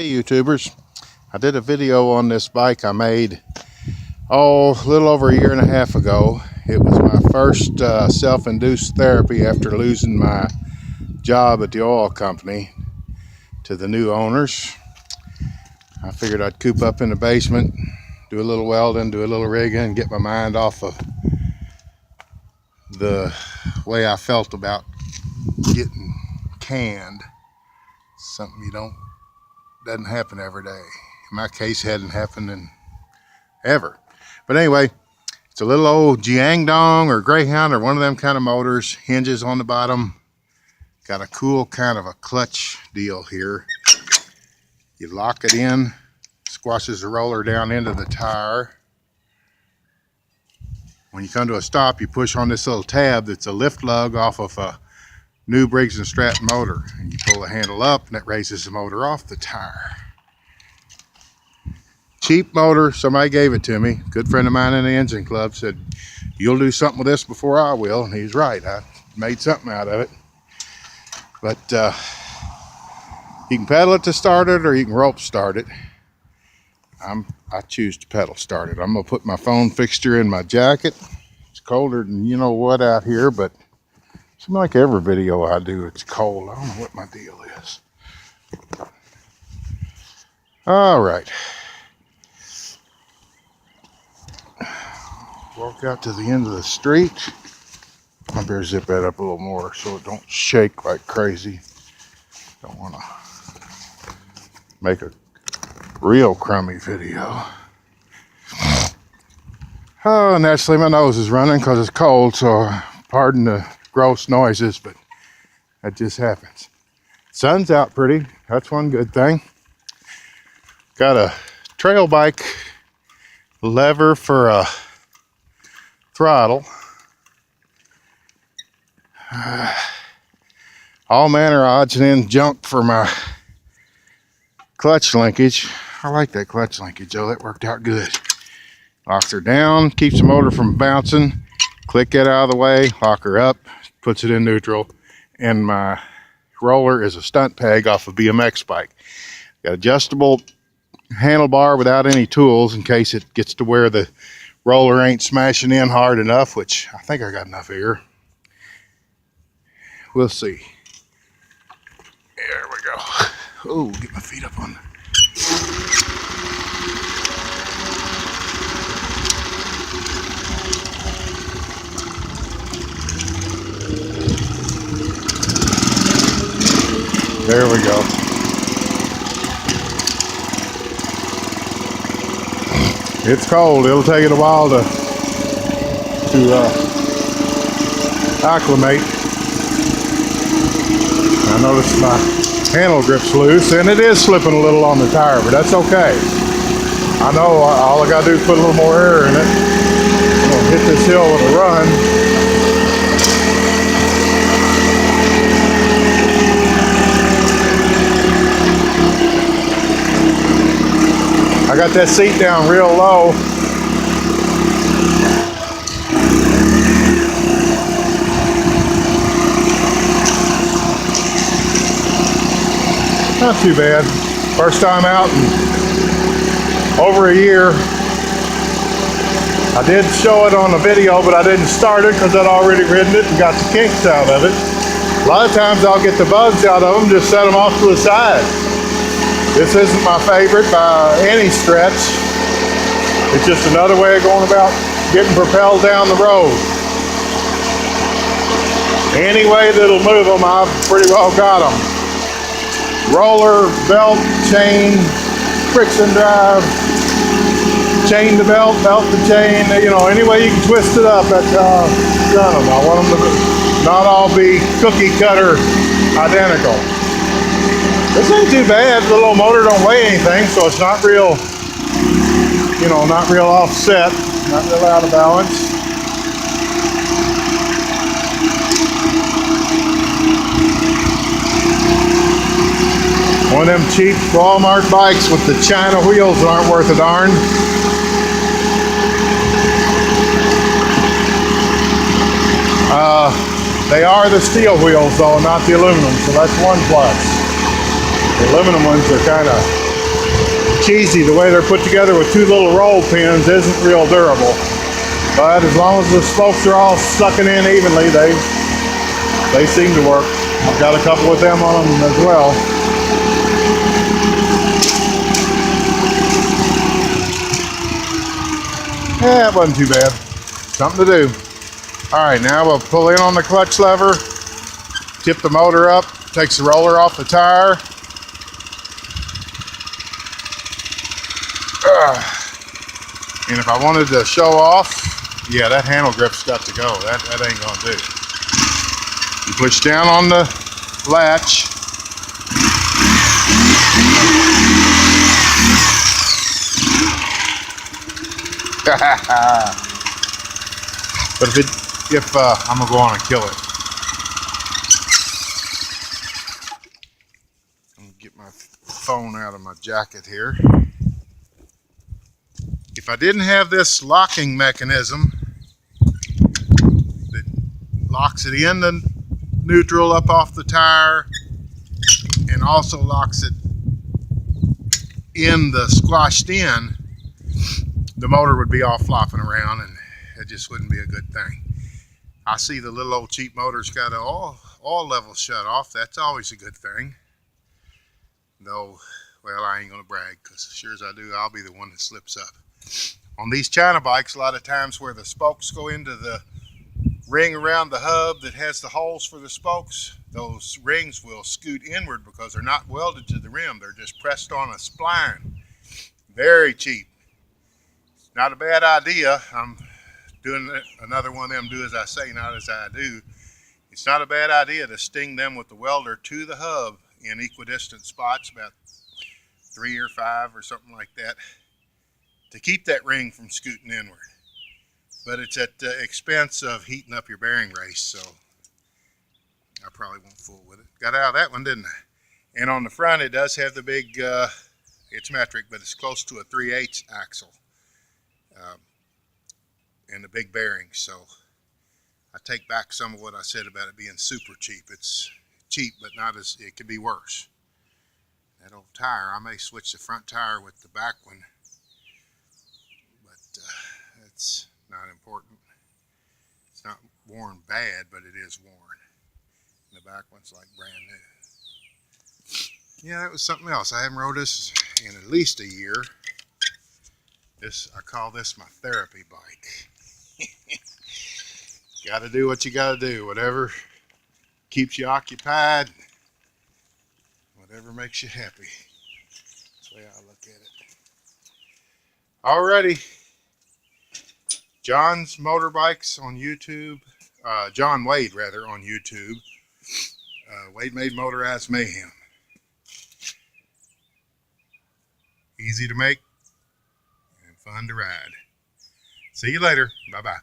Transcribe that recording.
Hey YouTubers, I did a video on this bike I made a little over a year and a half ago. It was my first self-induced therapy after losing my job at the oil company to the new owners. I figured I'd coop up in the basement, do a little welding, do a little rigging, get my mind off of the way I felt about getting canned. Something doesn't happen every day. In my case, hadn't happened in ever. But anyway, it's a little old Jiangdong or Greyhound or one of them kind of motors, hinges on the bottom. Got a cool kind of a clutch deal here. You lock it in, squashes the roller down into the tire. When you come to a stop, you push on this little tab that's a lift lug off of a new Briggs & Stratton motor. And you pull the handle up and it raises the motor off the tire. Cheap motor, somebody gave it to me. Good friend of mine in the engine club said, "You'll do something with this before I will." And he's right, I made something out of it. But you can pedal it to start it or you can rope start it. I choose to pedal start it. I'm gonna put my phone fixture in my jacket. It's colder than you know what out here, but it seems like every video I do it's cold. I don't know what my deal is. All right. Walk out to the end of the street. I better zip that up a little more so it don't shake like crazy. Don't want to make a real crummy video. Oh, naturally my nose is running because it's cold, so pardon the gross noises, but that just happens. Sun's out pretty. That's one good thing. Got a trail bike lever for a throttle. All manner of odds and ends junk for my clutch linkage. I like that clutch linkage though, that worked out good. Locks her down, keeps the motor from bouncing. Click it out of the way, lock her up, puts it in neutral. And my roller is a stunt peg off a BMX bike. Got adjustable handlebar without any tools in case it gets to where the roller ain't smashing in hard enough, which I think I got enough here. We'll see. There we go. Oh, get my feet up on the... There we go. It's cold. It'll take it a while to acclimate. I noticed my handle grip's loose, and it is slipping a little on the tire, but that's okay. I know all I gotta do is put a little more air in it. I'm gonna hit this hill with a run. I got that seat down real low. Not too bad. First time out in over a year. I did show it on the video, but I didn't start it because I'd already ridden it and got the kinks out of it. A lot of times I'll get the bugs out of them, just set them off to the side. This isn't my favorite by any stretch. It's just another way of going about getting propelled down the road. Any way that'll move them, I've pretty well got them. Roller, belt, chain, friction drive, chain to belt, belt to chain, you know, any way you can twist it up, that's how I've done them. I want them to not all be cookie cutter identical. This ain't too bad. The little motor don't weigh anything, so it's not real, you know, not real offset, not real out of balance. One of them cheap Walmart bikes with the China wheels that aren't worth a darn. They are the steel wheels though, not the aluminum, so that's one plus. The aluminum ones are kind of cheesy. The way they're put together with two little roll pins isn't real durable. But as long as the spokes are all sucking in evenly, they seem to work. I've got a couple of them on them as well. Yeah, it wasn't too bad. Something to do. All right, now we'll pull in on the clutch lever, tip the motor up, takes the roller off the tire. And if I wanted to show off, yeah, that handle grip's got to go. That ain't gonna do. You push down on the latch. But if I'm gonna go on and kill it. I'm gonna get my phone out of my jacket here. If I didn't have this locking mechanism that locks it in the neutral up off the tire and also locks it in the squashed in, the motor would be all flopping around and it just wouldn't be a good thing. I see the little old cheap motor's got all levels shut off. That's always a good thing. Though, well, I ain't gonna brag because as sure as I do, I'll be the one that slips up. On these China bikes, a lot of times where the spokes go into the ring around the hub that has the holes for the spokes, those rings will scoot inward because they're not welded to the rim. They're just pressed on a spline. Very cheap. Not a bad idea. I'm doing another one of them do as I say, not as I do. It's not a bad idea to sting them with the welder to the hub in equidistant spots, about 3 or 5 or something like that, to keep that ring from scooting inward. But it's at the expense of heating up your bearing race, so I probably won't fool with it. Got out of that one, didn't I? And on the front, it does have the big, it's metric, but it's close to a 3/8 axle and the big bearing. So I take back some of what I said about it being super cheap. It's cheap, but not as, it could be worse. That old tire, I may switch the front tire with the back one, but that's not important. It's not worn bad, but it is worn. And the back one's like brand new. Yeah, that was something else. I haven't rode this in at least a year. I call this my therapy bike. Gotta do what you gotta do. Whatever keeps you occupied, whatever makes you happy. That's the way I look at it. Alrighty. John's Motorbikes on YouTube. John Wade, rather, on YouTube. Wade Made Motorized Mayhem. Easy to make and fun to ride. See you later. Bye-bye.